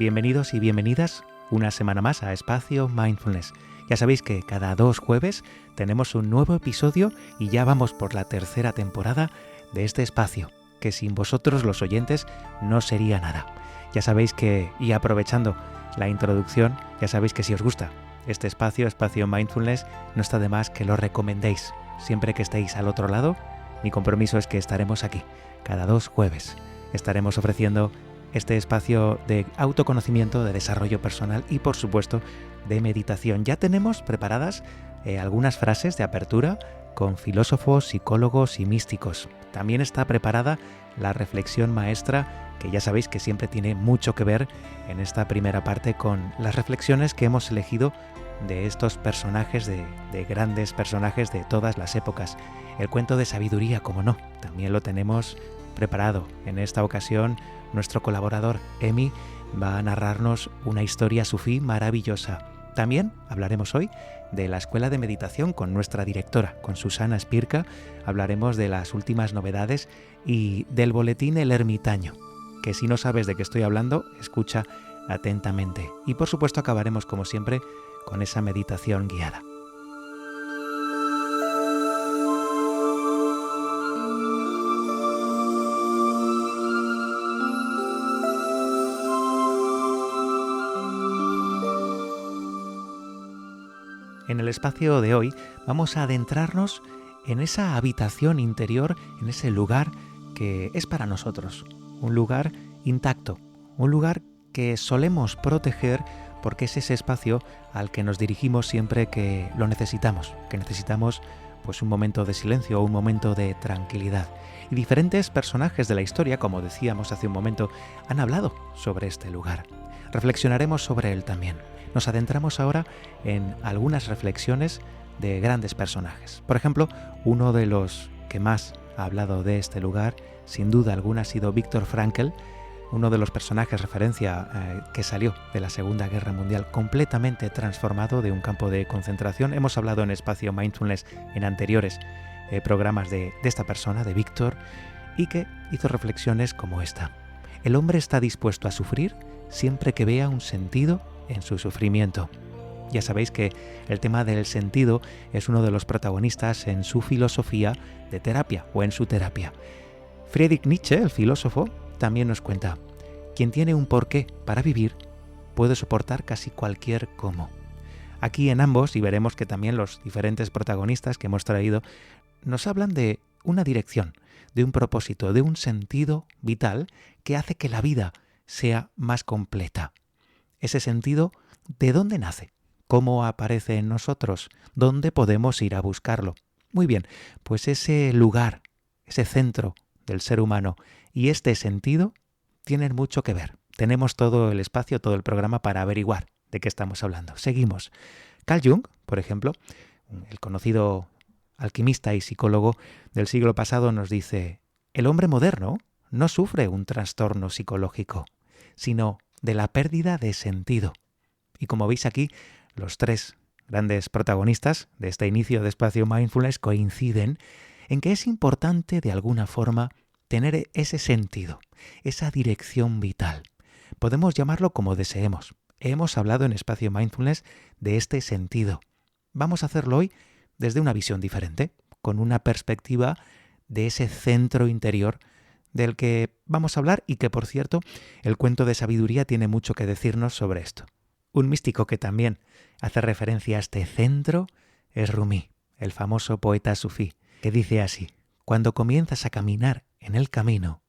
Bienvenidos y bienvenidas una semana más a Espacio Mindfulness. Ya sabéis que cada 2 jueves tenemos un nuevo episodio y ya vamos por la 3ª temporada de este espacio, que sin vosotros los oyentes no sería nada. Ya sabéis que, y aprovechando la introducción, ya sabéis que si os gusta este espacio Mindfulness, no está de más que lo recomendéis. Siempre que estéis al otro lado, mi compromiso es que estaremos aquí, cada 2 jueves. Estaremos ofreciendo este espacio de autoconocimiento, de desarrollo personal y, por supuesto, de meditación. Ya tenemos preparadas algunas frases de apertura con filósofos, psicólogos y místicos. También está preparada la reflexión maestra, que ya sabéis que siempre tiene mucho que ver en esta primera parte con las reflexiones que hemos elegido de estos personajes, de grandes personajes de todas las épocas. El cuento de sabiduría, como no, también lo tenemos preparado. En esta ocasión, nuestro colaborador Emi va a narrarnos una historia sufí maravillosa. También hablaremos hoy de la escuela de meditación con nuestra directora, con Susana Espirca. Hablaremos de las últimas novedades y del boletín El Ermitaño, que si no sabes de qué estoy hablando, escucha atentamente. Y por supuesto acabaremos, como siempre, con esa meditación guiada. En el espacio de hoy vamos a adentrarnos en esa habitación interior, en ese lugar que es para nosotros, un lugar intacto, un lugar que solemos proteger porque es ese espacio al que nos dirigimos siempre que lo necesitamos, pues un momento de silencio o un momento de tranquilidad. Y diferentes personajes de la historia, como decíamos hace un momento, han hablado sobre este lugar. Reflexionaremos sobre él también. Nos adentramos ahora en algunas reflexiones de grandes personajes. Por ejemplo, uno de los que más ha hablado de este lugar, sin duda alguna, ha sido Viktor Frankl, uno de los personajes referencia que salió de la Segunda Guerra Mundial completamente transformado de un campo de concentración. Hemos hablado en Espacio Mindfulness en anteriores programas de esta persona, de Viktor, y que hizo reflexiones como esta. El hombre está dispuesto a sufrir siempre que vea un sentido en su sufrimiento. Ya sabéis que el tema del sentido es uno de los protagonistas en su filosofía de terapia o en su terapia. Friedrich Nietzsche, el filósofo, también nos cuenta: quien tiene un porqué para vivir puede soportar casi cualquier cómo. Aquí en ambos, y veremos que también los diferentes protagonistas que hemos traído, nos hablan de una dirección, de un propósito, de un sentido vital que hace que la vida sea más completa. Ese sentido, ¿de dónde nace? ¿Cómo aparece en nosotros? ¿Dónde podemos ir a buscarlo? Muy bien, pues ese lugar, ese centro del ser humano y este sentido tienen mucho que ver. Tenemos todo el espacio, todo el programa para averiguar de qué estamos hablando. Seguimos. Carl Jung, por ejemplo, el conocido alquimista y psicólogo del siglo pasado, nos dice: el hombre moderno no sufre un trastorno psicológico, sino de la pérdida de sentido. Y como veis aquí, los 3 grandes protagonistas de este inicio de Espacio Mindfulness coinciden en que es importante de alguna forma tener ese sentido, esa dirección vital. Podemos llamarlo como deseemos. Hemos hablado en Espacio Mindfulness de este sentido. Vamos a hacerlo hoy desde una visión diferente, con una perspectiva de ese centro interior del que vamos a hablar y que, por cierto, el cuento de sabiduría tiene mucho que decirnos sobre esto. Un místico que también hace referencia a este centro es Rumi, el famoso poeta sufí, que dice así: cuando comienzas a caminar en el camino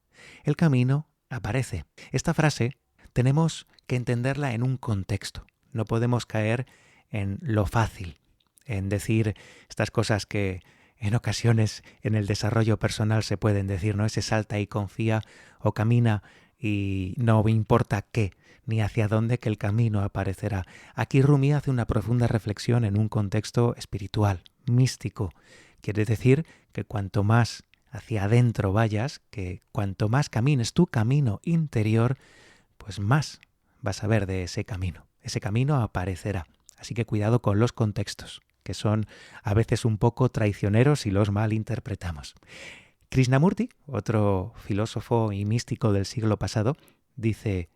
aparece. Esta frase tenemos que entenderla en un contexto. No podemos caer en lo fácil, en decir estas cosas que en ocasiones en el desarrollo personal se pueden decir, ¿no? Ese salta y confía o camina y no me importa qué, ni hacia dónde, que el camino aparecerá. Aquí Rumi hace una profunda reflexión en un contexto espiritual, místico. Quiere decir que cuanto más hacia adentro vayas, que cuanto más camines tu camino interior, pues más vas a ver de ese camino. Ese camino aparecerá. Así que cuidado con los contextos, que son a veces un poco traicioneros y los malinterpretamos. Krishnamurti, otro filósofo y místico del siglo pasado, dice: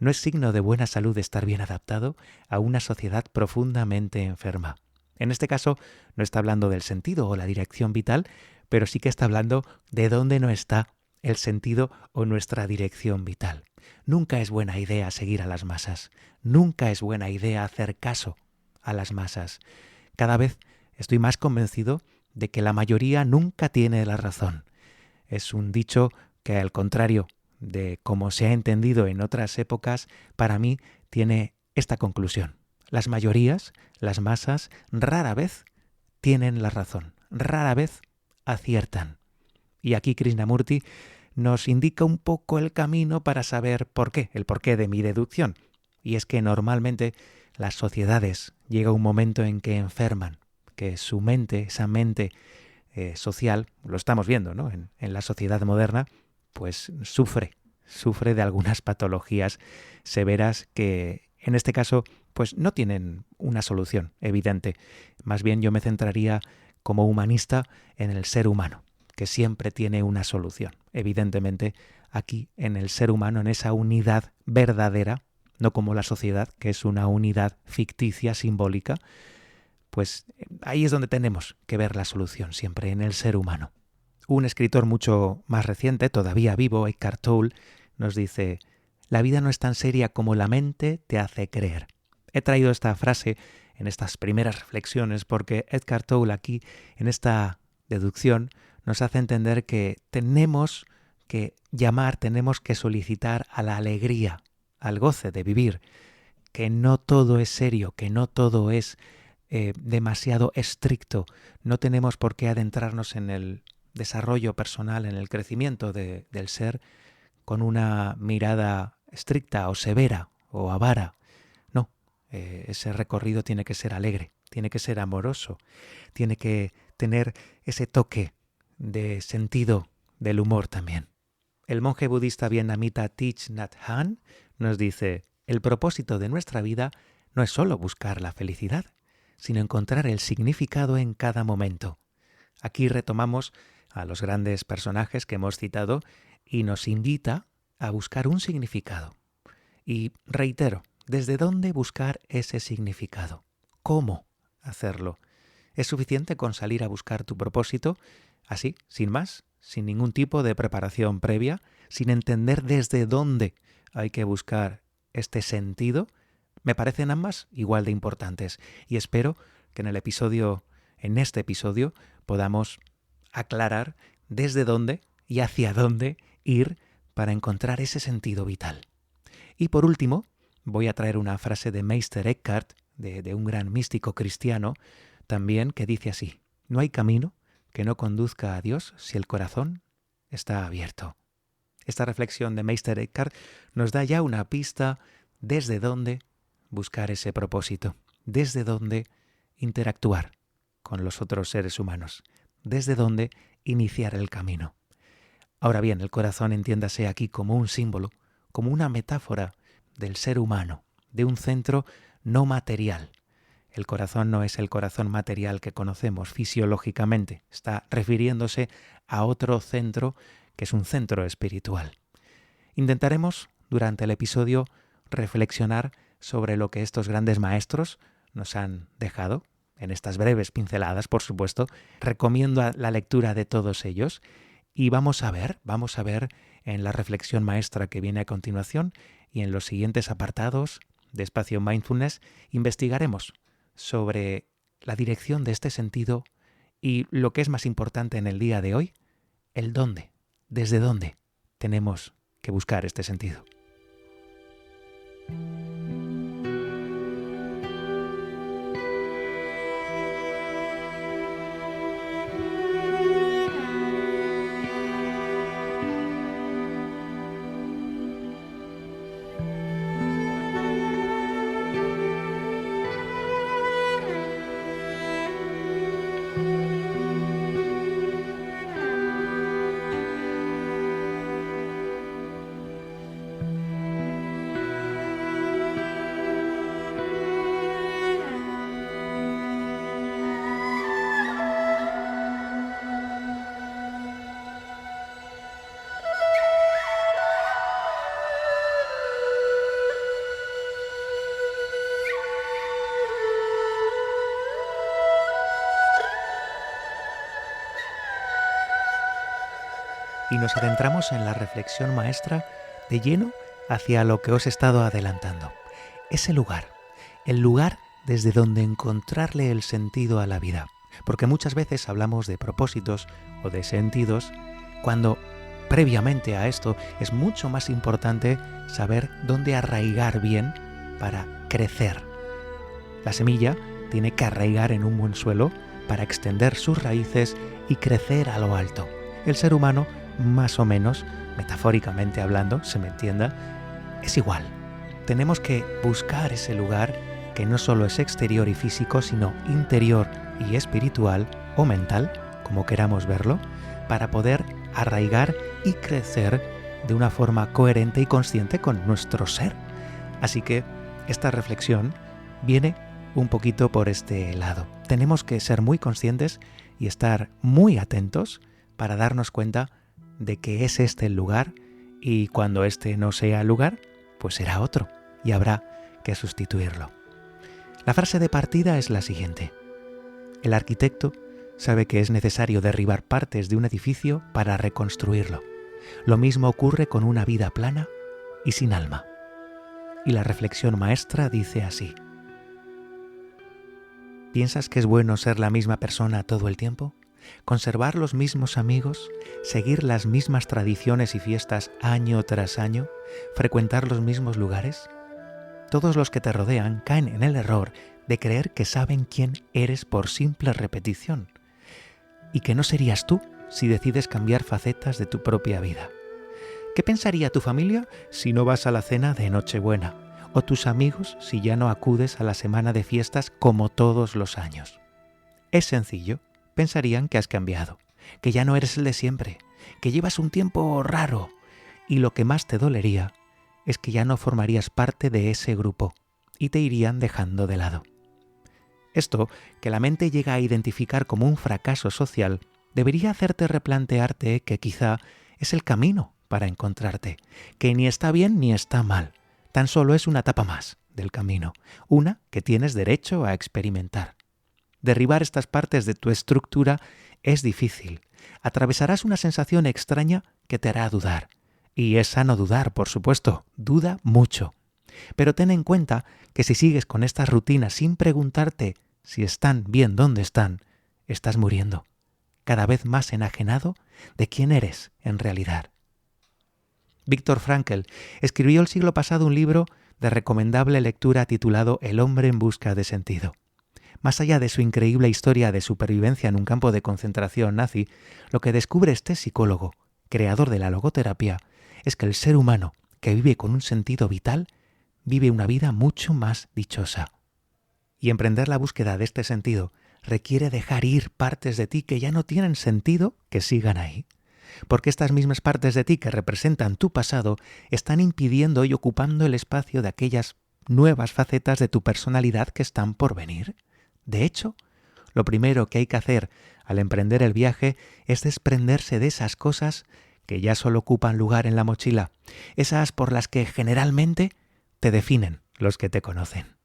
No es signo de buena salud estar bien adaptado a una sociedad profundamente enferma. En este caso, no está hablando del sentido o la dirección vital, pero sí que está hablando de dónde no está el sentido o nuestra dirección vital. Nunca es buena idea seguir a las masas. Nunca es buena idea hacer caso a las masas. Cada vez estoy más convencido de que la mayoría nunca tiene la razón. Es un dicho que, al contrario de cómo se ha entendido en otras épocas, para mí tiene esta conclusión. Las mayorías, las masas, rara vez tienen la razón, rara vez aciertan. Y aquí Krishnamurti nos indica un poco el camino para saber por qué, el porqué de mi deducción. Y es que normalmente las sociedades llega un momento en que enferman, que su mente, esa mente social, lo estamos viendo, ¿no? En la sociedad moderna, pues sufre de algunas patologías severas que en este caso pues no tienen una solución evidente. Más bien yo me centraría como humanista en el ser humano, que siempre tiene una solución. Evidentemente aquí en el ser humano, en esa unidad verdadera, no como la sociedad, que es una unidad ficticia, simbólica, pues ahí es donde tenemos que ver la solución, siempre en el ser humano. Un escritor mucho más reciente, todavía vivo, Eckhart Tolle, nos dice: la vida no es tan seria como la mente te hace creer. He traído esta frase en estas primeras reflexiones porque Eckhart Tolle aquí, en esta deducción, nos hace entender que tenemos que llamar, tenemos que solicitar a la alegría, al goce de vivir, que no todo es serio, que no todo es demasiado estricto. No tenemos por qué adentrarnos en el desarrollo personal, en el crecimiento del ser, con una mirada estricta o severa o avara. No, ese recorrido tiene que ser alegre, tiene que ser amoroso, tiene que tener ese toque de sentido del humor también. El monje budista vietnamita Thich Nhat Hanh nos dice: el propósito de nuestra vida no es solo buscar la felicidad, sino encontrar el significado en cada momento. Aquí retomamos a los grandes personajes que hemos citado y nos invita a buscar un significado. Y reitero, ¿desde dónde buscar ese significado? ¿Cómo hacerlo? ¿Es suficiente con salir a buscar tu propósito, así, sin más, sin ningún tipo de preparación previa, sin entender desde dónde hay que buscar este sentido? Me parecen ambas igual de importantes y espero que en este episodio, podamos aclarar desde dónde y hacia dónde ir para encontrar ese sentido vital. Y por último, voy a traer una frase de Meister Eckhart, de un gran místico cristiano, también, que dice así: no hay camino que no conduzca a Dios si el corazón está abierto. Esta reflexión de Meister Eckhart nos da ya una pista desde dónde buscar ese propósito, desde dónde interactuar con los otros seres humanos, desde dónde iniciar el camino. Ahora bien, el corazón entiéndase aquí como un símbolo, como una metáfora del ser humano, de un centro no material. El corazón no es el corazón material que conocemos fisiológicamente, está refiriéndose a otro centro que es un centro espiritual. Intentaremos, durante el episodio, reflexionar sobre lo que estos grandes maestros nos han dejado, en estas breves pinceladas, por supuesto. Recomiendo la lectura de todos ellos y vamos a ver en la reflexión maestra que viene a continuación y en los siguientes apartados de Espacio Mindfulness, investigaremos sobre la dirección de este sentido y, lo que es más importante en el día de hoy, el dónde, desde dónde tenemos que buscar este sentido. y nos adentramos en la reflexión maestra de lleno hacia lo que os he estado adelantando. Ese lugar, el lugar desde donde encontrarle el sentido a la vida. Porque muchas veces hablamos de propósitos o de sentidos cuando previamente a esto es mucho más importante saber dónde arraigar bien para crecer. La semilla tiene que arraigar en un buen suelo para extender sus raíces y crecer a lo alto. El ser humano, más o menos, metafóricamente hablando, se me entienda, es igual. Tenemos que buscar ese lugar que no solo es exterior y físico, sino interior y espiritual o mental, como queramos verlo, para poder arraigar y crecer de una forma coherente y consciente con nuestro ser. Así que esta reflexión viene un poquito por este lado. Tenemos que ser muy conscientes y estar muy atentos para darnos cuenta de que es este el lugar, y cuando este no sea el lugar, pues será otro y habrá que sustituirlo. La frase de partida es la siguiente: el arquitecto sabe que es necesario derribar partes de un edificio para reconstruirlo. Lo mismo ocurre con una vida plana y sin alma. Y la reflexión maestra dice así: ¿piensas que es bueno ser la misma persona todo el tiempo? ¿Conservar los mismos amigos? ¿Seguir las mismas tradiciones y fiestas año tras año? ¿Frecuentar los mismos lugares? Todos los que te rodean caen en el error de creer que saben quién eres por simple repetición, y que no serías tú si decides cambiar facetas de tu propia vida. ¿Qué pensaría tu familia si no vas a la cena de Nochebuena? ¿O tus amigos si ya no acudes a la semana de fiestas como todos los años? Es sencillo, pensarían que has cambiado, que ya no eres el de siempre, que llevas un tiempo raro, y lo que más te dolería es que ya no formarías parte de ese grupo y te irían dejando de lado. Esto, que la mente llega a identificar como un fracaso social, debería hacerte replantearte que quizá es el camino para encontrarte, que ni está bien ni está mal, tan solo es una etapa más del camino, una que tienes derecho a experimentar. Derribar estas partes de tu estructura es difícil. Atravesarás una sensación extraña que te hará dudar. Y es sano dudar, por supuesto, duda mucho. Pero ten en cuenta que si sigues con estas rutinas sin preguntarte si están bien donde están, estás muriendo, cada vez más enajenado de quién eres en realidad. Viktor Frankl escribió el siglo pasado un libro de recomendable lectura titulado El hombre en busca de sentido. Más allá de su increíble historia de supervivencia en un campo de concentración nazi, lo que descubre este psicólogo, creador de la logoterapia, es que el ser humano que vive con un sentido vital vive una vida mucho más dichosa. Y emprender la búsqueda de este sentido requiere dejar ir partes de ti que ya no tienen sentido que sigan ahí. Porque estas mismas partes de ti que representan tu pasado están impidiendo y ocupando el espacio de aquellas nuevas facetas de tu personalidad que están por venir. De hecho, lo primero que hay que hacer al emprender el viaje es desprenderse de esas cosas que ya solo ocupan lugar en la mochila, esas por las que generalmente te definen los que te conocen.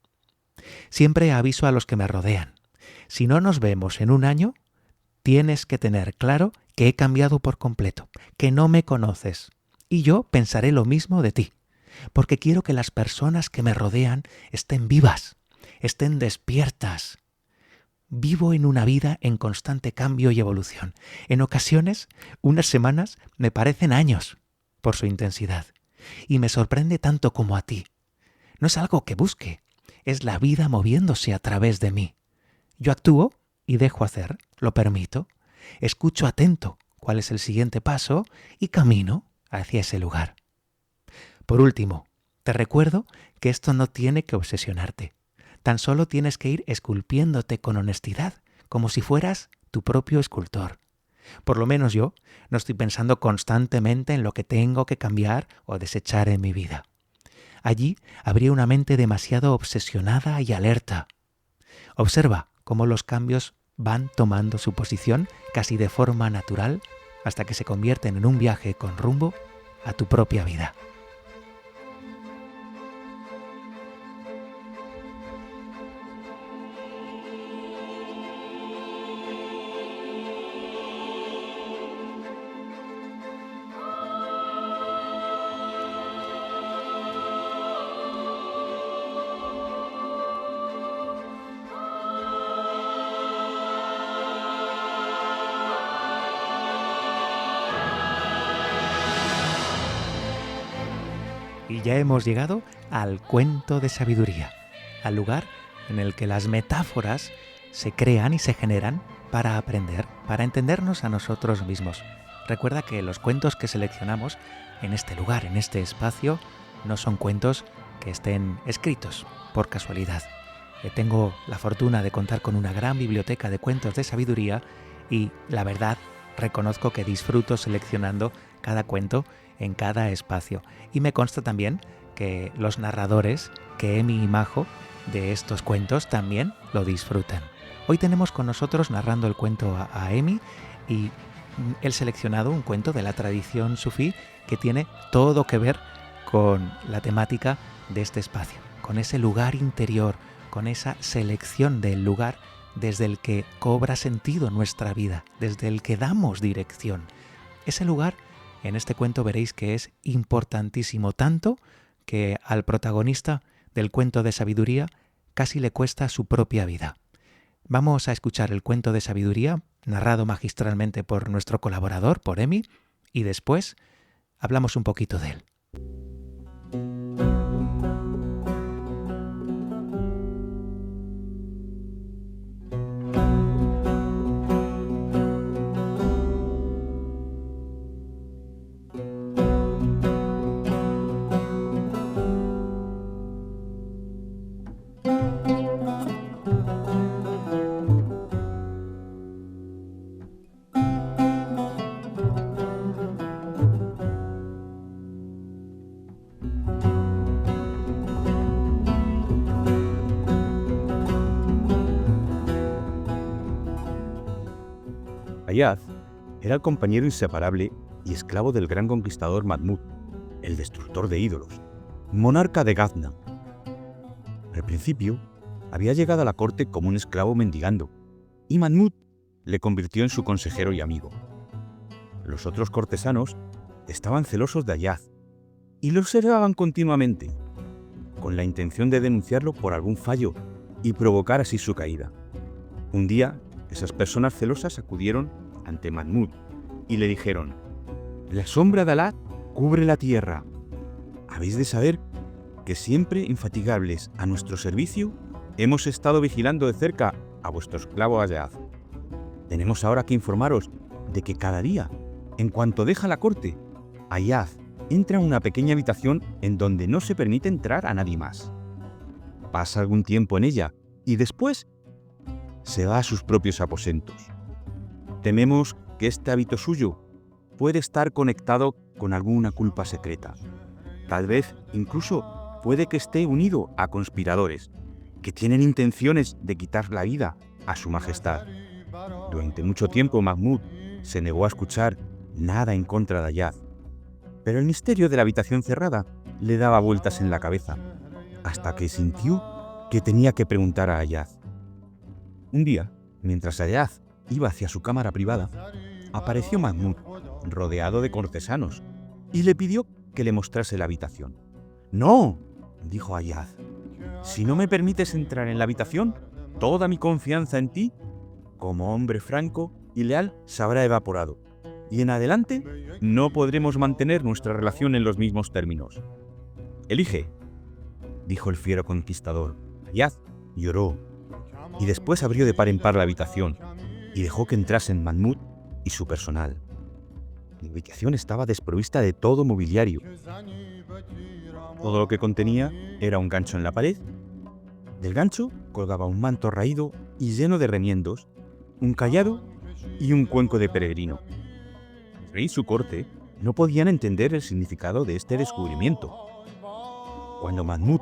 Siempre aviso a los que me rodean: si no nos vemos en un año, tienes que tener claro que he cambiado por completo, que no me conoces, y yo pensaré lo mismo de ti, porque quiero que las personas que me rodean estén vivas, estén despiertas. Vivo en una vida en constante cambio y evolución. En ocasiones, unas semanas me parecen años por su intensidad, y me sorprende tanto como a ti. No es algo que busque, es la vida moviéndose a través de mí. Yo actúo y dejo hacer, lo permito, escucho atento cuál es el siguiente paso y camino hacia ese lugar. Por último, te recuerdo que esto no tiene que obsesionarte. Tan solo tienes que ir esculpiéndote con honestidad, como si fueras tu propio escultor. Por lo menos yo no estoy pensando constantemente en lo que tengo que cambiar o desechar en mi vida. Allí habría una mente demasiado obsesionada y alerta. Observa cómo los cambios van tomando su posición casi de forma natural hasta que se convierten en un viaje con rumbo a tu propia vida. Y ya hemos llegado al cuento de sabiduría, al lugar en el que las metáforas se crean y se generan para aprender, para entendernos a nosotros mismos. Recuerda que los cuentos que seleccionamos en este lugar, en este espacio, no son cuentos que estén escritos por casualidad. Tengo la fortuna de contar con una gran biblioteca de cuentos de sabiduría y, la verdad, reconozco que disfruto seleccionando cada cuento en cada espacio. Y me consta también que los narradores, que Emi y Majo, de estos cuentos también lo disfrutan. Hoy tenemos con nosotros narrando el cuento a Emi y él seleccionado un cuento de la tradición sufí que tiene todo que ver con la temática de este espacio, con ese lugar interior, con esa selección del lugar desde el que cobra sentido nuestra vida, desde el que damos dirección. Ese lugar, en este cuento veréis que es importantísimo, tanto que al protagonista del cuento de sabiduría casi le cuesta su propia vida. Vamos a escuchar el cuento de sabiduría, narrado magistralmente por nuestro colaborador, por Emi, y después hablamos un poquito de él. Ayaz era el compañero inseparable y esclavo del gran conquistador Mahmud, el destructor de ídolos, monarca de Gazna. Al principio, había llegado a la corte como un esclavo mendigando, y Mahmud le convirtió en su consejero y amigo. Los otros cortesanos estaban celosos de Ayaz y lo observaban continuamente, con la intención de denunciarlo por algún fallo y provocar así su caída. Un día, esas personas celosas acudieron ante Mahmud y le dijeron: «La sombra de Alá cubre la tierra. Habéis de saber que siempre infatigables a nuestro servicio hemos estado vigilando de cerca a vuestro esclavo Ayaz. Tenemos ahora que informaros de que cada día, en cuanto deja la corte, Ayaz entra en una pequeña habitación en donde no se permite entrar a nadie más. Pasa algún tiempo en ella y después se va a sus propios aposentos. Tememos que este hábito suyo puede estar conectado con alguna culpa secreta. Tal vez incluso puede que esté unido a conspiradores que tienen intenciones de quitar la vida a su majestad». Durante mucho tiempo Mahmud se negó a escuchar nada en contra de Ayaz, pero el misterio de la habitación cerrada le daba vueltas en la cabeza, hasta que sintió que tenía que preguntar a Ayaz. Un día, mientras Ayaz iba hacia su cámara privada, apareció Mahmud, rodeado de cortesanos, y le pidió que le mostrase la habitación. «No», dijo Ayaz, «si no me permites entrar en la habitación, toda mi confianza en ti, como hombre franco y leal, se habrá evaporado, y en adelante no podremos mantener nuestra relación en los mismos términos. Elige», dijo el fiero conquistador. Ayaz lloró, y después abrió de par en par la habitación, y dejó que entrasen Mahmud y su personal. La habitación estaba desprovista de todo mobiliario. Todo lo que contenía era un gancho en la pared. Del gancho colgaba un manto raído y lleno de remiendos, un cayado y un cuenco de peregrino. El rey y su corte no podían entender el significado de este descubrimiento. Cuando Mahmud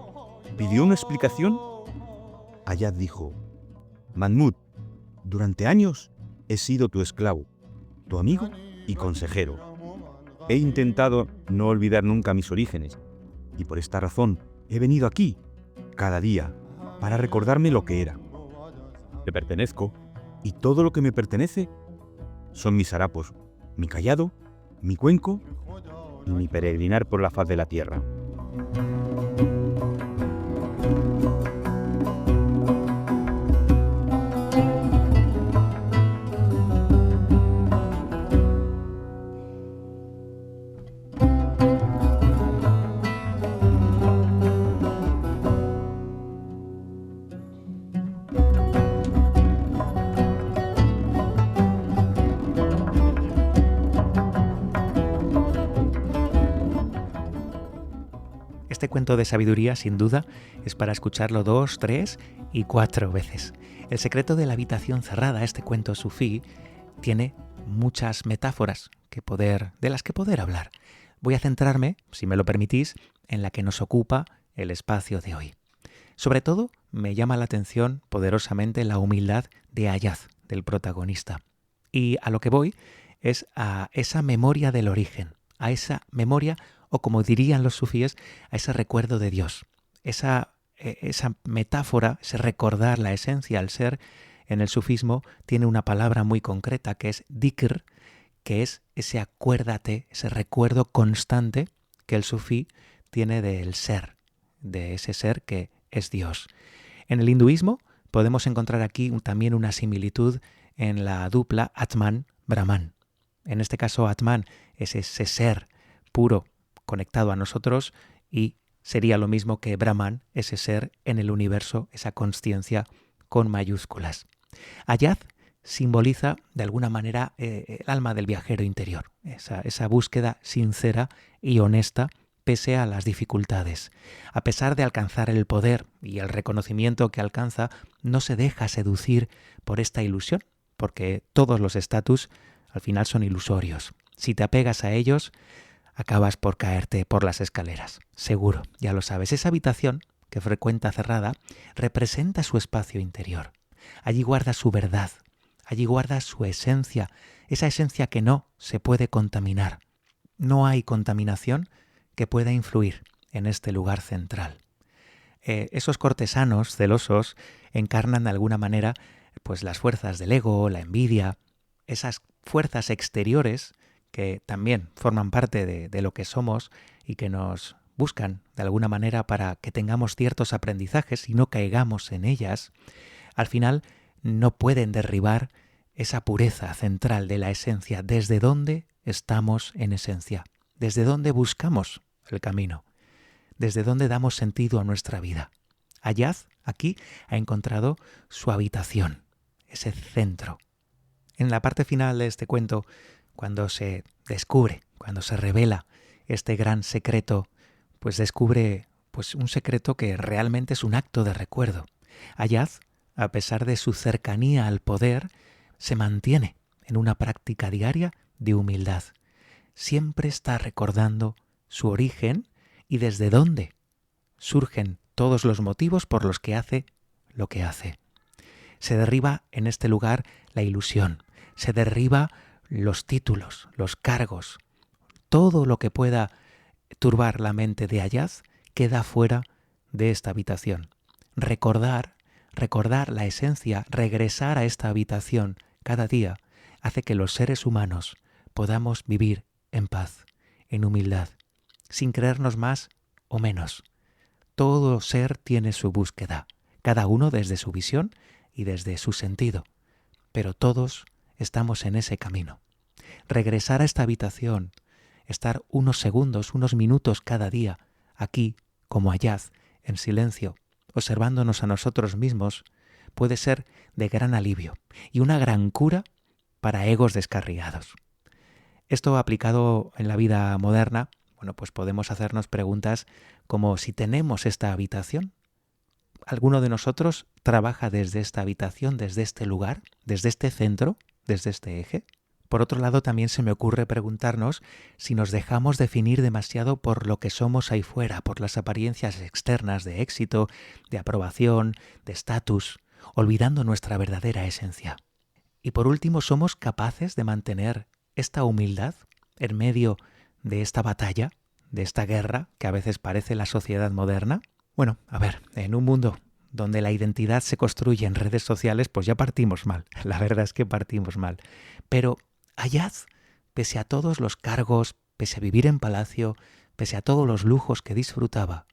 pidió una explicación, Ayaz dijo: «Mahmud, durante años he sido tu esclavo, tu amigo y consejero. He intentado no olvidar nunca mis orígenes, y por esta razón he venido aquí, cada día, para recordarme lo que era. Te pertenezco, y todo lo que me pertenece son mis harapos, mi cayado, mi cuenco y mi peregrinar por la faz de la tierra». Este cuento de sabiduría, sin duda, es para escucharlo 2, 3 y 4 veces. El secreto de la habitación cerrada, este cuento sufí, tiene muchas metáforas de las que poder hablar. Voy a centrarme, si me lo permitís, en la que nos ocupa el espacio de hoy. Sobre todo, me llama la atención poderosamente la humildad de Ayaz, del protagonista. Y a lo que voy es a esa memoria del origen, a esa memoria, o como dirían los sufíes, a ese recuerdo de Dios. Esa metáfora, ese recordar la esencia al ser, en el sufismo tiene una palabra muy concreta que es dhikr, que es ese acuérdate, ese recuerdo constante que el sufí tiene del ser, de ese ser que es Dios. En el hinduismo podemos encontrar aquí también una similitud en la dupla Atman-Brahman. En este caso, Atman es ese ser puro conectado a nosotros y sería lo mismo que Brahman, ese ser en el universo, esa consciencia con mayúsculas. Ayaz simboliza de alguna manera el alma del viajero interior, esa búsqueda sincera y honesta pese a las dificultades. A pesar de alcanzar el poder y el reconocimiento que alcanza, no se deja seducir por esta ilusión, porque todos los estatus al final son ilusorios. Si te apegas a ellos, acabas por caerte por las escaleras. Seguro, ya lo sabes. Esa habitación que frecuenta cerrada representa su espacio interior. Allí guarda su verdad, allí guarda su esencia, esa esencia que no se puede contaminar. No hay contaminación que pueda influir en este lugar central. Esos cortesanos celosos encarnan de alguna manera pues las fuerzas del ego, la envidia, esas fuerzas exteriores que también forman parte de lo que somos y que nos buscan de alguna manera para que tengamos ciertos aprendizajes y no caigamos en ellas. Al final no pueden derribar esa pureza central de la esencia, desde donde estamos en esencia, desde donde buscamos el camino, desde donde damos sentido a nuestra vida. Ayaz aquí ha encontrado su habitación, ese centro. En la parte final de este cuento, cuando se descubre, cuando se revela este gran secreto, pues descubre un secreto que realmente es un acto de recuerdo. Ayaz, a pesar de su cercanía al poder, se mantiene en una práctica diaria de humildad. Siempre está recordando su origen y desde dónde surgen todos los motivos por los que hace lo que hace. Se derriba en este lugar la ilusión, se derriba los títulos, los cargos, todo lo que pueda turbar la mente de Ayaz queda fuera de esta habitación. Recordar la esencia, regresar a esta habitación cada día hace que los seres humanos podamos vivir en paz, en humildad, sin creernos más o menos. Todo ser tiene su búsqueda, cada uno desde su visión y desde su sentido, pero todos estamos en ese camino. Regresar a esta habitación, estar unos segundos, unos minutos cada día, aquí como Ayaz, en silencio, observándonos a nosotros mismos, puede ser de gran alivio y una gran cura para egos descarriados. Esto aplicado en la vida moderna, pues podemos hacernos preguntas como si tenemos esta habitación. ¿Alguno de nosotros trabaja desde esta habitación, desde este lugar, desde este centro, desde este eje? Por otro lado, también se me ocurre preguntarnos si nos dejamos definir demasiado por lo que somos ahí fuera, por las apariencias externas de éxito, de aprobación, de estatus, olvidando nuestra verdadera esencia. Y por último, ¿somos capaces de mantener esta humildad en medio de esta batalla, de esta guerra que a veces parece la sociedad moderna? Bueno, a ver, en un mundo donde la identidad se construye en redes sociales, pues ya partimos mal. La verdad es que partimos mal. Pero Ayaz, pese a todos los cargos, pese a vivir en palacio, pese a todos los lujos que disfrutaba,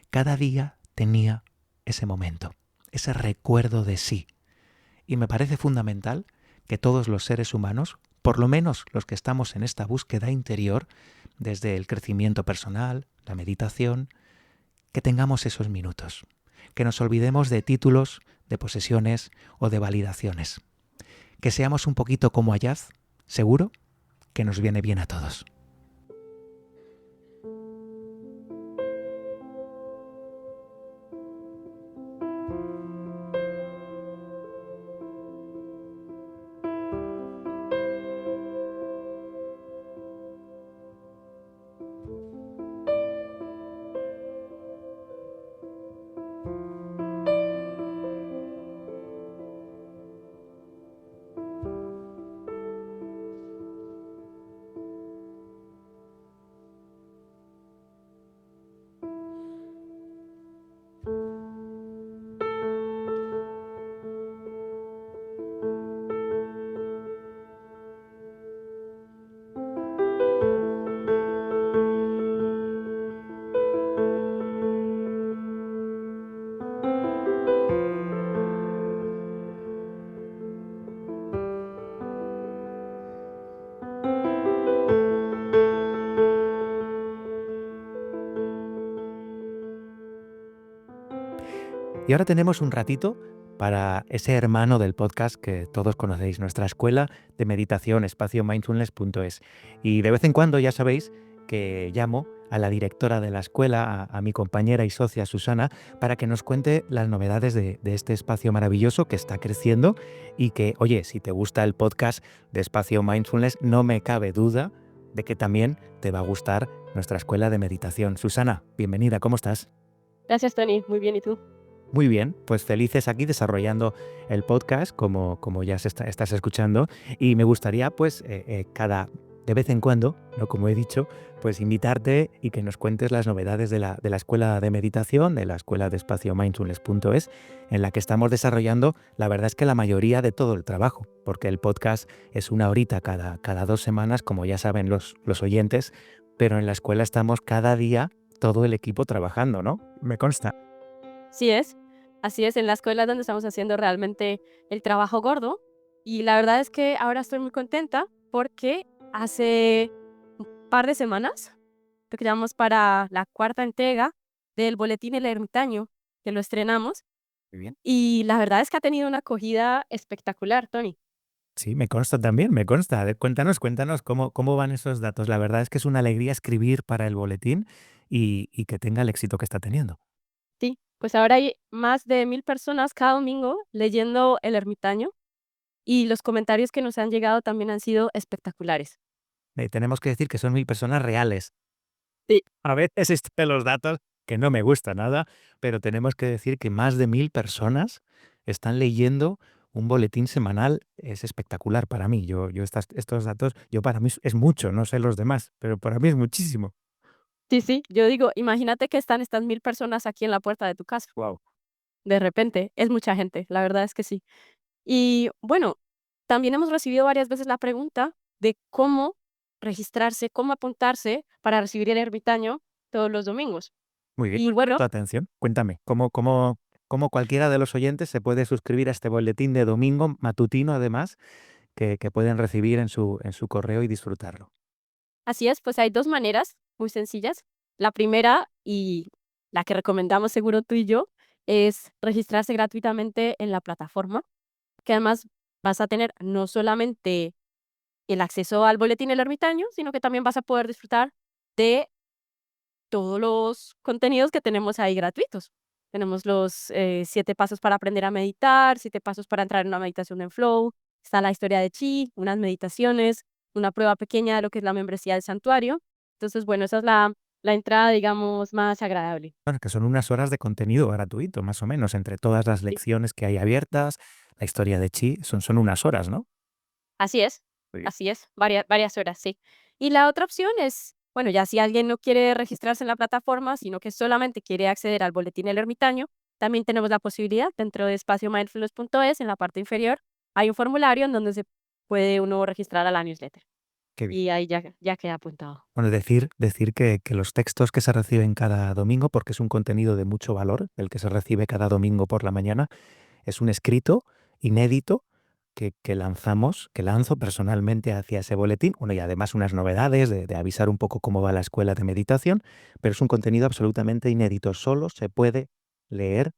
cada día tenía ese momento, ese recuerdo de sí. Y me parece fundamental que todos los seres humanos, por lo menos los que estamos en esta búsqueda interior, desde el crecimiento personal, la meditación, que tengamos esos minutos, que nos olvidemos de títulos, de posesiones o de validaciones. Que seamos un poquito como Ayaz, seguro que nos viene bien a todos. Y ahora tenemos un ratito para ese hermano del podcast que todos conocéis, nuestra escuela de meditación, espaciomindfulness.es. Y de vez en cuando ya sabéis que llamo a la directora de la escuela, a mi compañera y socia Susana, para que nos cuente las novedades de este espacio maravilloso que está creciendo y que, oye, si te gusta el podcast de Espacio Mindfulness, no me cabe duda de que también te va a gustar nuestra escuela de meditación. Susana, bienvenida, ¿cómo estás? Gracias, Tony. Muy bien, ¿y tú? Muy bien, pues felices aquí desarrollando el podcast, como ya estás escuchando, y me gustaría, pues, de vez en cuando, ¿no? Como he dicho, pues invitarte y que nos cuentes las novedades de la escuela de meditación, de la escuela de espacio mindfulness.es, en la que estamos desarrollando, la verdad es que la mayoría de todo el trabajo, porque el podcast es una horita cada 2 semanas, como ya saben los oyentes, pero en la escuela estamos cada día todo el equipo trabajando, ¿no? Me consta. Sí es. Así es, en la escuela es donde estamos haciendo realmente el trabajo gordo. Y la verdad es que ahora estoy muy contenta porque hace un par de semanas, lo que llamamos para la cuarta entrega del Boletín El Ermitaño, que lo estrenamos. Muy bien. Y la verdad es que ha tenido una acogida espectacular, Tony. Sí, me consta también, me consta. A ver, cuéntanos cómo van esos datos. La verdad es que es una alegría escribir para el boletín y que tenga el éxito que está teniendo. Sí, pues ahora hay más de 1000 personas cada domingo leyendo El Ermitaño y los comentarios que nos han llegado también han sido espectaculares. Tenemos que decir que son 1000 personas reales. Sí. A veces existen los datos que no me gusta nada, pero tenemos que decir que más de 1000 personas están leyendo un boletín semanal. Es espectacular para mí. Estos datos, para mí es mucho, no sé los demás, pero para mí es muchísimo. Sí, sí, yo digo, imagínate que están estas 1000 personas aquí en la puerta de tu casa. Wow. De repente, es mucha gente, la verdad es que sí. Y bueno, también hemos recibido varias veces la pregunta de cómo registrarse, cómo apuntarse para recibir el ermitaño todos los domingos. Muy bien. Y bueno, Tu atención. Cuéntame, ¿cómo cualquiera de los oyentes se puede suscribir a este boletín de domingo matutino, además, que pueden recibir en su correo y disfrutarlo? así es, pues hay dos maneras muy sencillas. La primera y la que recomendamos seguro tú y yo es registrarse gratuitamente en la plataforma, que además vas a tener no solamente el acceso al boletín El Ermitaño, sino que también vas a poder disfrutar de todos los contenidos que tenemos ahí gratuitos. Tenemos los 7 pasos para aprender a meditar, 7 pasos para entrar en una meditación en flow, está la historia de Chi, unas meditaciones, una prueba pequeña de lo que es la membresía del santuario. Entonces, bueno, esa es la entrada, digamos, más agradable. Bueno, que son unas horas de contenido gratuito, más o menos, entre todas las Sí. lecciones que hay abiertas, la historia de Chi, son unas horas, ¿no? Muy bien. Así es, varias horas, sí. Y la otra opción es, bueno, ya si alguien no quiere registrarse en la plataforma, sino que solamente quiere acceder al boletín El Ermitaño, también tenemos la posibilidad dentro de espaciomindfulness.es, en la parte inferior, hay un formulario en donde se puede uno registrar a la newsletter. Qué bien. Y ahí ya queda apuntado. Bueno, decir que los textos que se reciben cada domingo, porque es un contenido de mucho valor, el que se recibe cada domingo por la mañana, es un escrito inédito que lanzo personalmente hacia ese boletín. Bueno, y además unas novedades de avisar un poco cómo va la escuela de meditación, pero es un contenido absolutamente inédito. Solo se puede leer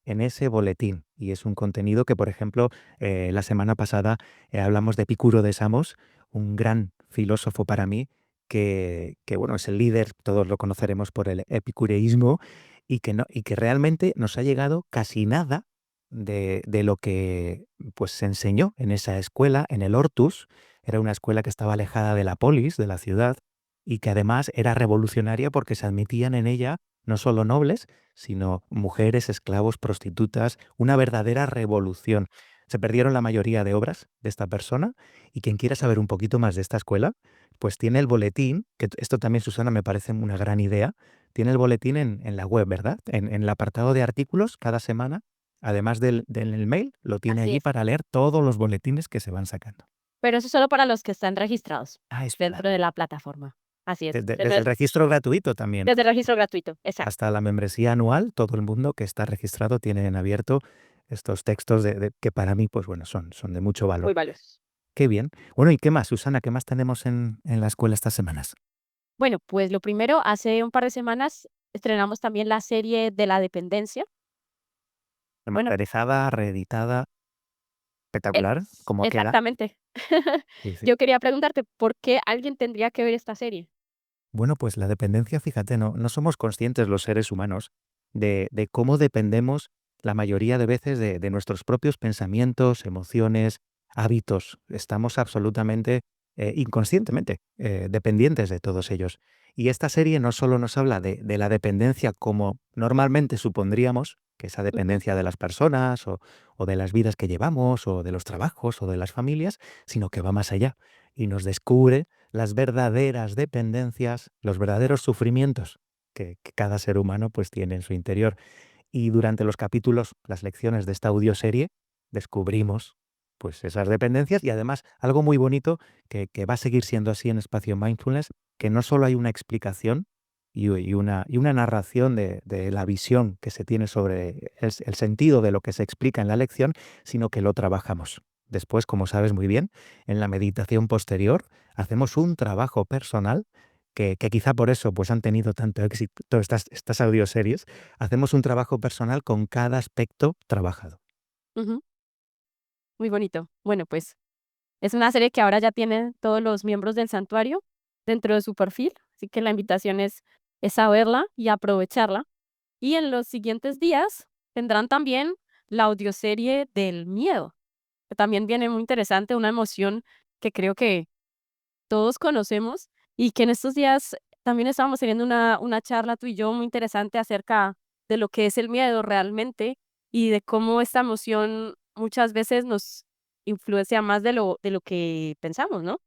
en ese boletín. Y es un contenido que, por ejemplo, la semana pasada hablamos de Epicuro de Samos, un gran filósofo para mí, que bueno, es el líder, todos lo conoceremos por el epicureísmo, y que realmente nos ha llegado casi nada de lo que pues, se enseñó en esa escuela, en el Hortus. Era una escuela que estaba alejada de la polis, de la ciudad, y que además era revolucionaria porque se admitían en ella no solo nobles, sino mujeres, esclavos, prostitutas, una verdadera revolución. Se perdieron la mayoría de obras de esta persona, y quien quiera saber un poquito más de esta escuela, pues tiene el boletín, que esto también, Susana, me parece una gran idea, tiene el boletín en la web, ¿verdad? En el apartado de artículos cada semana, además del mail, lo tiene Así allí es. para leer todos los boletines que se van sacando. Pero eso es solo para los que están registrados Ah, es verdad. dentro de la plataforma. Así es. Desde el registro gratuito también. Desde el registro gratuito, exacto. Hasta la membresía anual, todo el mundo que está registrado tiene en abierto estos textos que para mí, pues bueno, son de mucho valor. Muy valiosos. Qué bien. Bueno, ¿y qué más, Susana? ¿Qué más tenemos en la escuela estas semanas? Bueno, pues lo primero, hace un par de semanas estrenamos también la serie de la dependencia. Bueno, Remasterizada, reeditada, eh, espectacular, como queda. exactamente. Sí, sí. Yo quería preguntarte, ¿por qué alguien tendría que ver esta serie? Bueno, pues la dependencia, fíjate, no somos conscientes los seres humanos de cómo dependemos la mayoría de veces de nuestros propios pensamientos, emociones, hábitos. Estamos absolutamente, inconscientemente, dependientes de todos ellos. Y esta serie no solo nos habla de la dependencia como normalmente supondríamos, que esa Ujú, dependencia de las personas o de las vidas que llevamos o de los trabajos o de las familias, sino que va más allá y nos descubre las verdaderas dependencias, los verdaderos sufrimientos que cada ser humano pues tiene en su interior. Y durante los capítulos, las lecciones de esta audioserie, descubrimos pues esas dependencias y además algo muy bonito que va a seguir siendo así en Espacio Mindfulness, que no solo hay una explicación y una narración de la visión que se tiene sobre el sentido de lo que se explica en la lección, sino que lo trabajamos. Después, como sabes muy bien, en la meditación posterior hacemos un trabajo personal que quizá por eso pues han tenido tanto éxito estas audioseries. Hacemos un trabajo personal con cada aspecto trabajado. ujú, muy bonito. Bueno, pues es una serie que ahora ya tiene todos los miembros del santuario dentro de su perfil, así que la invitación es a verla y aprovecharla. Y en los siguientes días tendrán también la audioserie del miedo, que también viene muy interesante, una emoción que creo que todos conocemos y que en estos días también estábamos teniendo una charla tú y yo muy interesante acerca de lo que es el miedo realmente y de cómo esta emoción muchas veces nos influencia más de lo que pensamos, ¿no?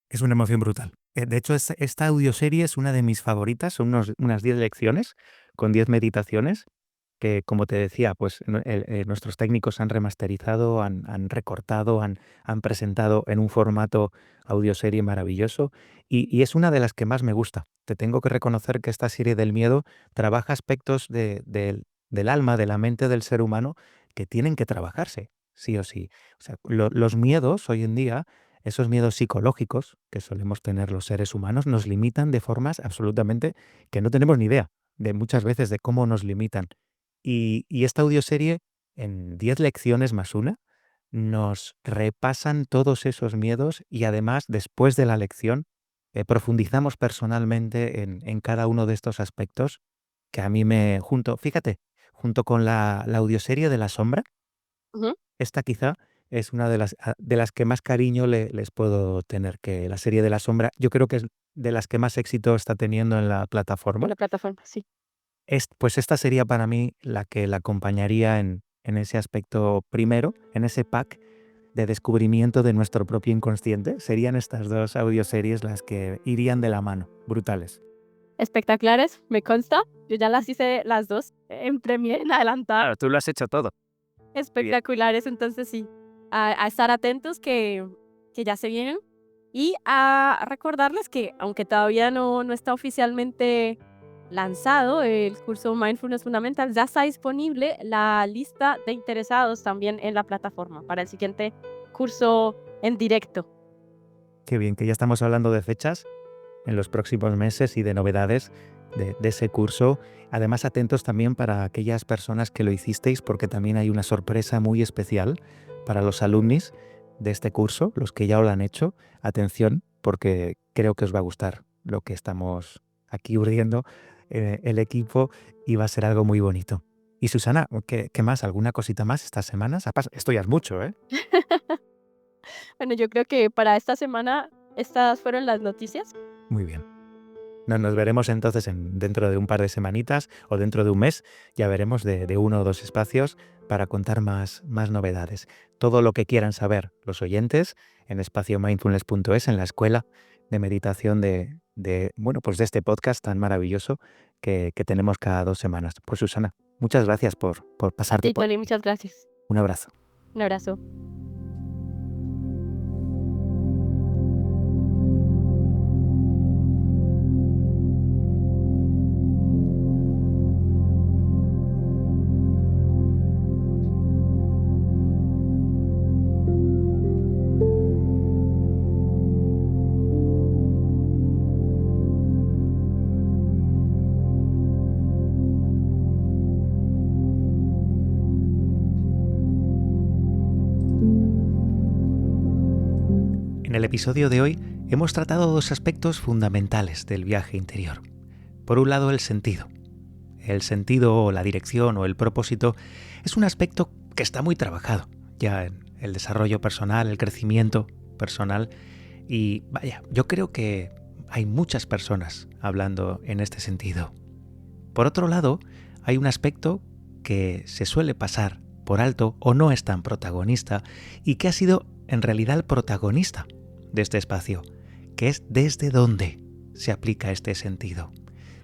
Es una emoción brutal. De hecho, esta audioserie es una de mis favoritas, son unas 10 lecciones con 10 meditaciones que, como te decía, pues nuestros técnicos han remasterizado, han recortado, han presentado en un formato audioserie maravilloso y es una de las que más me gusta. Te tengo que reconocer que esta serie del miedo trabaja aspectos del alma, de la mente del ser humano que tienen que trabajarse, sí o sí. O sea, los miedos hoy en día, esos miedos psicológicos que solemos tener los seres humanos, nos limitan de formas absolutamente que no tenemos ni idea de muchas veces de cómo nos limitan. Y esta audioserie, en 10 lecciones más una, nos repasan todos esos miedos y además, después de la lección, profundizamos personalmente en cada uno de estos aspectos que a mí fíjate, junto con la audioserie de La Sombra, Ujú. esta quizá es una de las que más cariño les puedo tener, que la serie de La Sombra, yo creo que es de las que más éxito está teniendo en la En plataforma. la plataforma, sí. Pues esta sería para mí la que la acompañaría en ese aspecto primero, en ese pack de descubrimiento de nuestro propio inconsciente. Serían estas dos audioseries las que irían de la mano, brutales. Espectaculares, me consta. Yo ya las hice las 2 en Premiere, en adelantada. Claro, tú lo has hecho todo. Bien. Espectaculares, entonces sí, a estar atentos que ya se vienen. Y a recordarles que, aunque todavía no está oficialmente lanzado el curso Mindfulness Fundamental, ya está disponible la lista de interesados también en la plataforma para el siguiente curso en directo. Qué bien, que ya estamos hablando de fechas en los próximos meses y de novedades de ese curso. Además, atentos también para aquellas personas que lo hicisteis, porque también hay una sorpresa muy especial para los alumnis de este curso, los que ya lo han hecho. Atención, porque creo que os va a gustar lo que estamos aquí urdiendo el equipo y va a ser algo muy bonito. Y Susana, ¿qué más? ¿Alguna cosita más estas semanas? Esto ya es mucho, ¿eh? Bueno, yo creo que para esta semana estas fueron las noticias. Muy bien. Nos veremos entonces dentro de un par de semanitas o dentro de un mes, ya veremos de uno o dos espacios para contar más novedades. Todo lo que quieran saber los oyentes en espaciomindfulness.es, en la escuela de meditación bueno, pues de este podcast tan maravilloso que tenemos cada 2 semanas. Pues Susana, muchas gracias por A pasarte ti, por Tony, aquí. muchas gracias. Un abrazo. Un abrazo. En el episodio de hoy hemos tratado dos aspectos fundamentales del viaje interior. Por un lado, el sentido. El sentido o la dirección o el propósito es un aspecto que está muy trabajado ya en el desarrollo personal, el crecimiento personal y vaya, yo creo que hay muchas personas hablando en este sentido. Por otro lado, hay un aspecto que se suele pasar por alto o no es tan protagonista y que ha sido en realidad el protagonista de este espacio, que es desde dónde se aplica este sentido,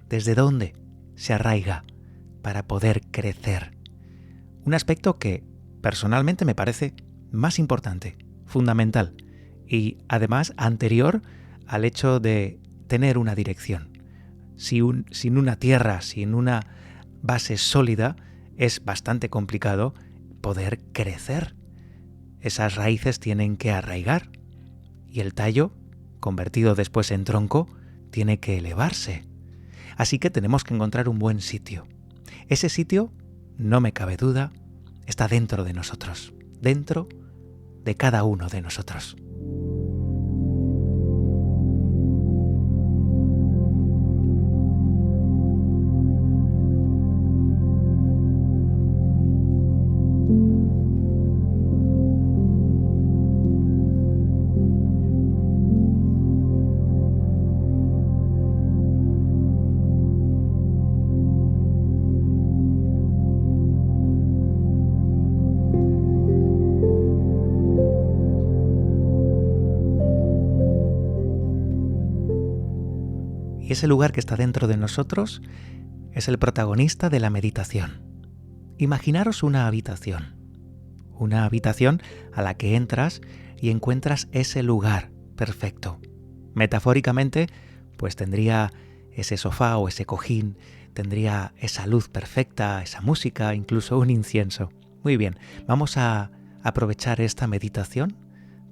desde dónde se arraiga para poder crecer. Un aspecto que personalmente me parece más importante, fundamental y además anterior al hecho de tener una dirección. Sin una tierra, sin una base sólida, es bastante complicado poder crecer. Esas raíces tienen que arraigar y el tallo, convertido después en tronco, tiene que elevarse. Así que tenemos que encontrar un buen sitio. Ese sitio, no me cabe duda, está dentro de nosotros, dentro de cada uno de nosotros. Y ese lugar que está dentro de nosotros es el protagonista de la meditación. Imaginaros una habitación a la que entras y encuentras ese lugar perfecto. Metafóricamente, pues tendría ese sofá o ese cojín, tendría esa luz perfecta, esa música, incluso un incienso. Muy bien, vamos a aprovechar esta meditación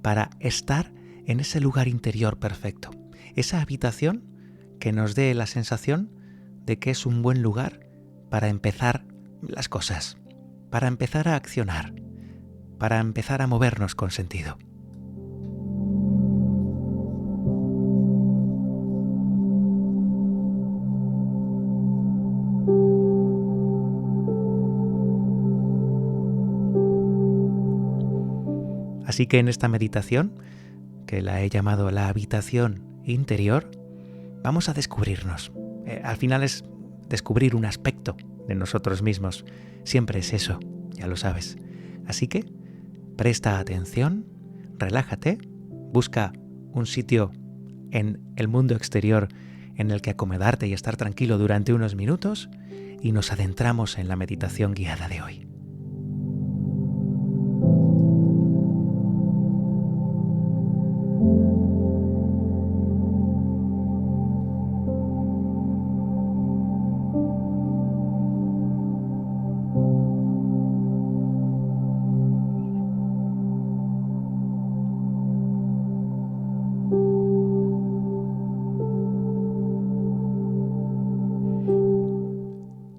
para estar en ese lugar interior perfecto. Esa habitación que nos dé la sensación de que es un buen lugar para empezar las cosas, para empezar a accionar, para empezar a movernos con sentido. Así que en esta meditación, que la he llamado la habitación interior, vamos a descubrirnos. Al final es descubrir un aspecto de nosotros mismos. Siempre es eso, ya lo sabes. Así que presta atención, relájate, busca un sitio en el mundo exterior en el que acomodarte y estar tranquilo durante unos minutos y nos adentramos en la meditación guiada de hoy.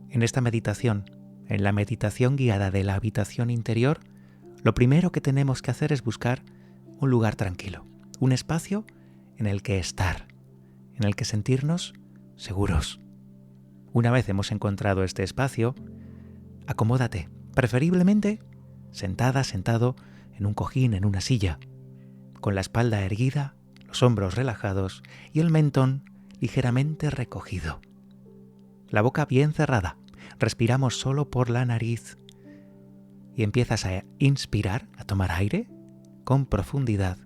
En esta meditación, en la meditación guiada de la habitación interior, lo primero que tenemos que hacer es buscar un lugar tranquilo, un espacio en el que estar, en el que sentirnos seguros. Una vez hemos encontrado este espacio, acomódate, preferiblemente sentada, sentado en un cojín, en una silla, con la espalda erguida, los hombros relajados y el mentón ligeramente recogido. La boca bien cerrada. Respiramos solo por la nariz y empiezas a inspirar, a tomar aire con profundidad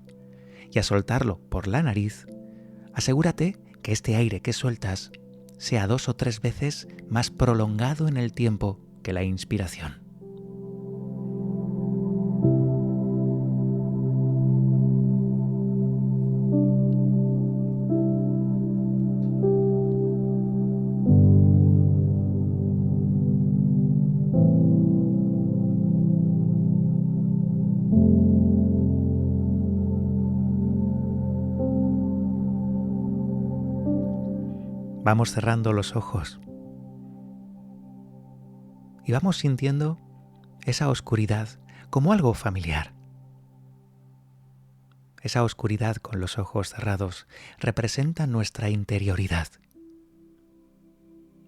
y a soltarlo por la nariz. Asegúrate que este aire que sueltas sea 2 o 3 veces más prolongado en el tiempo que la inspiración. Vamos cerrando los ojos y vamos sintiendo esa oscuridad como algo familiar. esa oscuridad con los ojos cerrados, representa nuestra interioridad.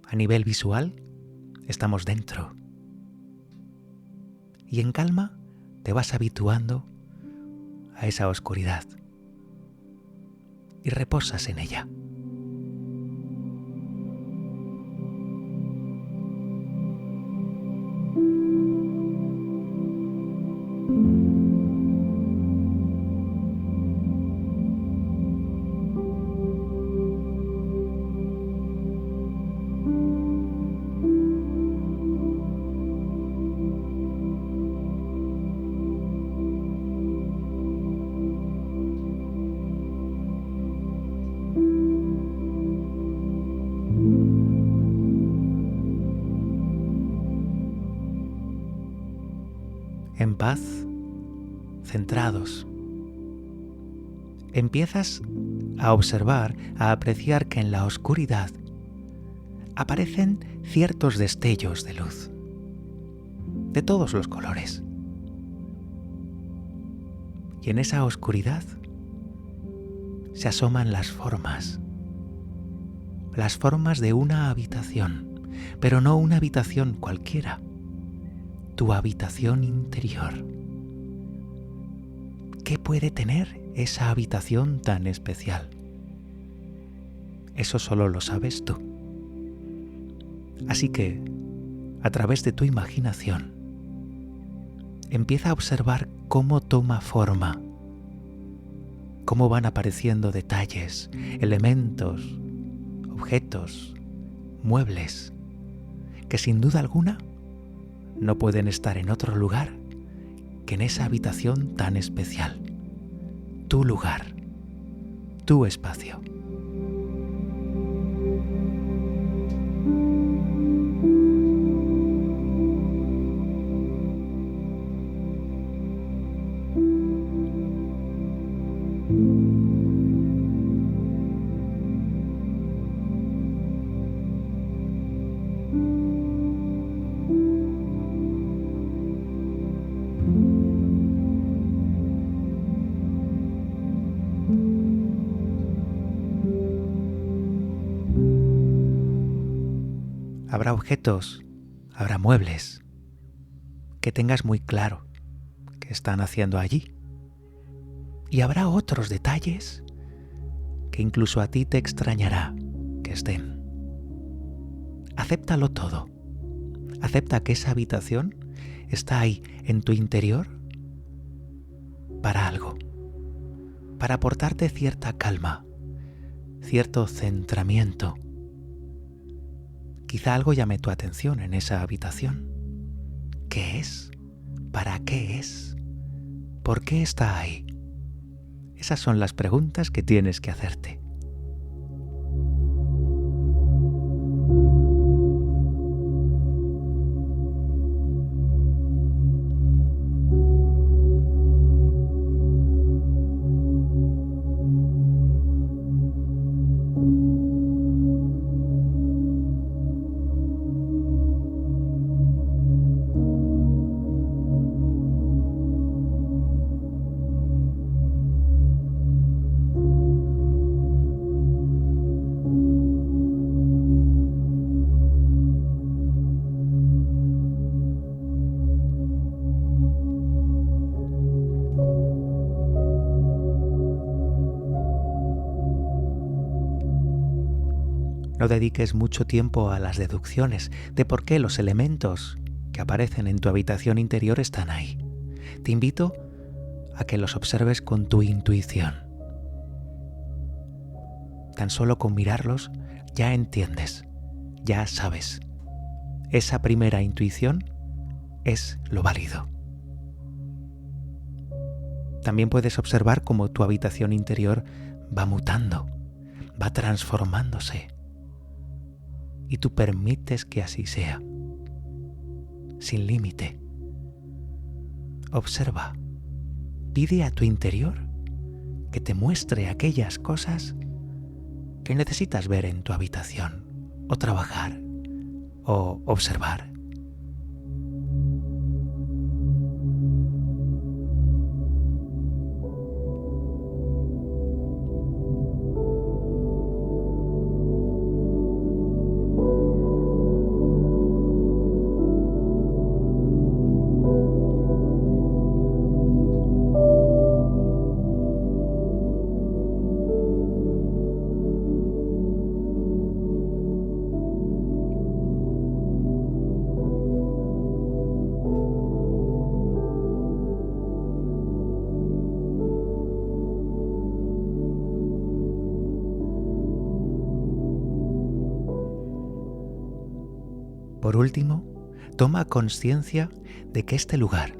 A nivel visual, estamos dentro. Y en calma te vas habituando a esa oscuridad y reposas en ella. En paz, centrados, empiezas a observar, a apreciar que en la oscuridad aparecen ciertos destellos de luz, de todos los colores. Y en esa oscuridad se asoman las formas de una habitación, pero no una habitación cualquiera, tu habitación interior. ¿Qué puede tener esa habitación tan especial? Eso solo lo sabes tú. Así que, a través de tu imaginación, empieza a observar cómo toma forma, cómo van apareciendo detalles, elementos, objetos, muebles, que sin duda alguna no pueden estar en otro lugar que en esa habitación tan especial. Tu lugar, tu espacio. Habrá objetos, habrá muebles que tengas muy claro que están haciendo allí. Y habrá otros detalles que incluso a ti te extrañará que estén. Acéptalo todo. Acepta que esa habitación está ahí en tu interior para algo, para aportarte cierta calma, cierto centramiento. Quizá algo llame tu atención en esa habitación. ¿Qué es? ¿Para qué es? ¿Por qué está ahí? Esas son las preguntas que tienes que hacerte. No dediques mucho tiempo a las deducciones de por qué los elementos que aparecen en tu habitación interior están ahí. Te invito a que los observes con tu intuición. Tan solo con mirarlos ya entiendes, ya sabes. Esa primera intuición es lo válido. También puedes observar cómo tu habitación interior va mutando, va transformándose. Y tú permites que así sea, sin límite. Observa, pide a tu interior que te muestre aquellas cosas que necesitas ver en tu habitación, o trabajar, o observar. Por último, toma conciencia de que este lugar,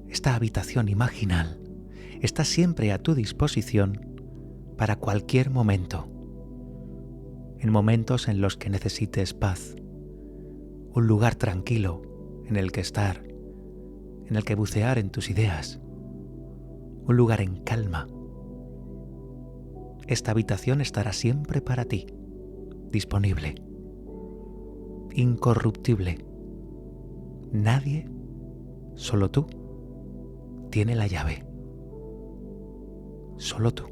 esta habitación imaginal, está siempre a tu disposición para cualquier momento. En momentos en los que necesites paz, un lugar tranquilo en el que estar, en el que bucear en tus ideas, un lugar en calma. Esta habitación estará siempre para ti, disponible, incorruptible. Nadie, solo tú, tiene la llave. Solo tú.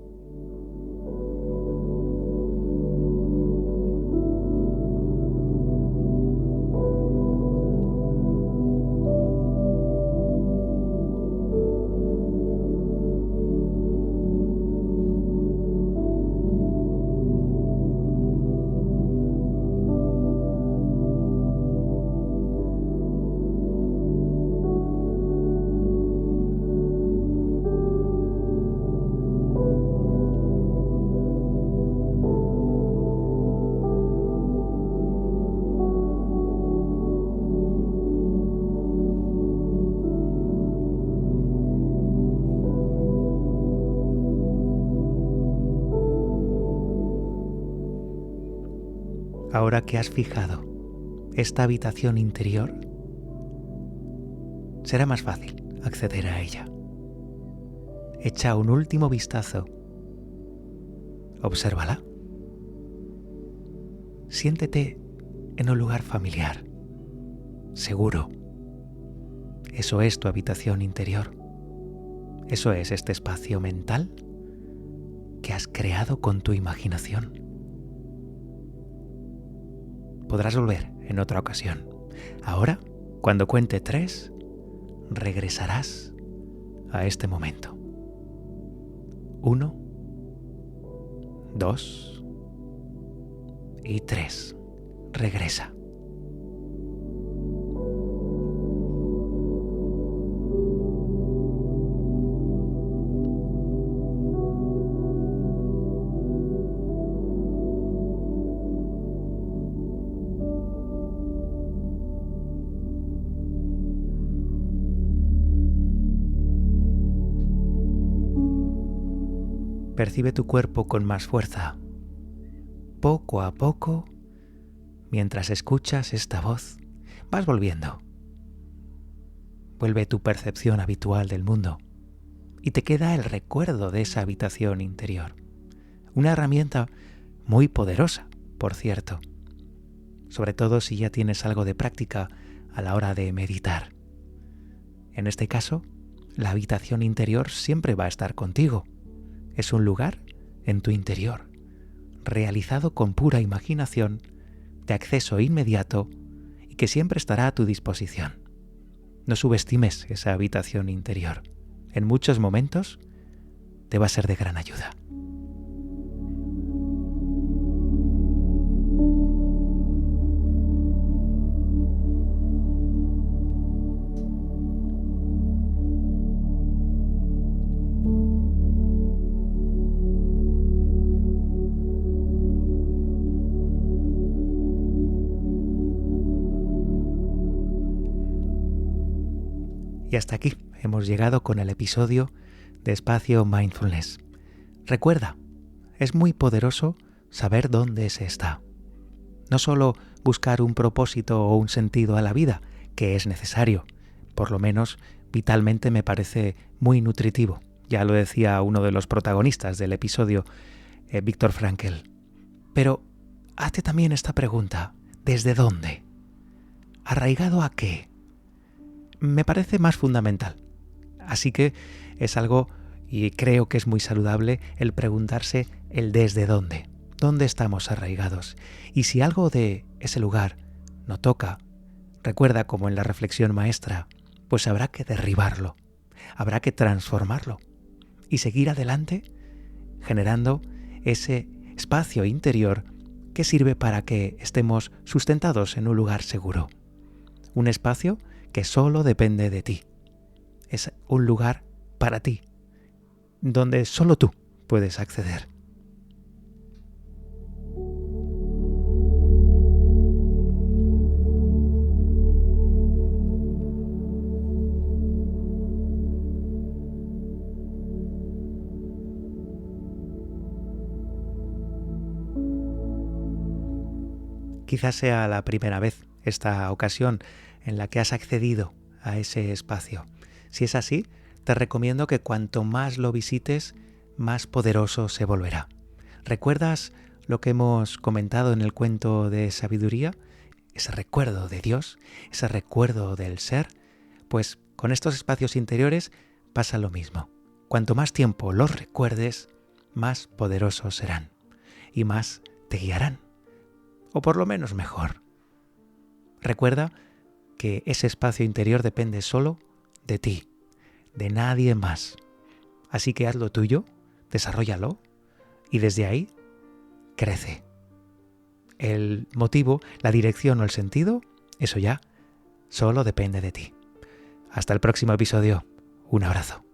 Ahora que has fijado esta habitación interior, será más fácil acceder a ella. Echa un último vistazo. Obsérvala. Siéntete en un lugar familiar, seguro. Eso es tu habitación interior. Eso es este espacio mental que has creado con tu imaginación. Podrás volver en otra ocasión. Ahora, cuando cuente 3, regresarás a este momento. 1, 2 y 3. Regresa. Percibe tu cuerpo con más fuerza. Poco a poco, mientras escuchas esta voz, vas volviendo. Vuelve tu percepción habitual del mundo y te queda el recuerdo de esa habitación interior. Una herramienta muy poderosa, por cierto, sobre todo si ya tienes algo de práctica a la hora de meditar. En este caso, la habitación interior siempre va a estar contigo. Es un lugar en tu interior, realizado con pura imaginación, de acceso inmediato y que siempre estará a tu disposición. No subestimes esa habitación interior. En muchos momentos te va a ser de gran ayuda. Y hasta aquí hemos llegado con el episodio de Espacio Mindfulness. Recuerda, es muy poderoso saber dónde se está. No solo buscar un propósito o un sentido a la vida, que es necesario, por lo menos vitalmente me parece muy nutritivo. Ya lo decía uno de los protagonistas del episodio, Viktor Frankl. Pero hazte también esta pregunta: ¿desde dónde? ¿Arraigado a qué? Me parece más fundamental. Así que es algo, y creo que es muy saludable, el preguntarse el desde dónde. ¿Dónde estamos arraigados? Y si algo de ese lugar no toca, recuerda, como en la reflexión maestra, pues habrá que derribarlo, habrá que transformarlo y seguir adelante generando ese espacio interior que sirve para que estemos sustentados en un lugar seguro. Un espacio que solo depende de ti. Es un lugar para ti, donde solo tú puedes acceder. Quizás sea la primera vez, esta ocasión, en la que has accedido a ese espacio. Si es así, te recomiendo que cuanto más lo visites, más poderoso se volverá. ¿Recuerdas lo que hemos comentado en el cuento de sabiduría? Ese recuerdo de Dios, ese recuerdo del ser. Pues con estos espacios interiores pasa lo mismo. Cuanto más tiempo los recuerdes, más poderosos serán y más te guiarán. O por lo menos mejor. Recuerda que ese espacio interior depende solo de ti, de nadie más. Así que haz lo tuyo, desarróllalo y desde ahí crece. El motivo, la dirección o el sentido, eso ya solo depende de ti. Hasta el próximo episodio. Un abrazo.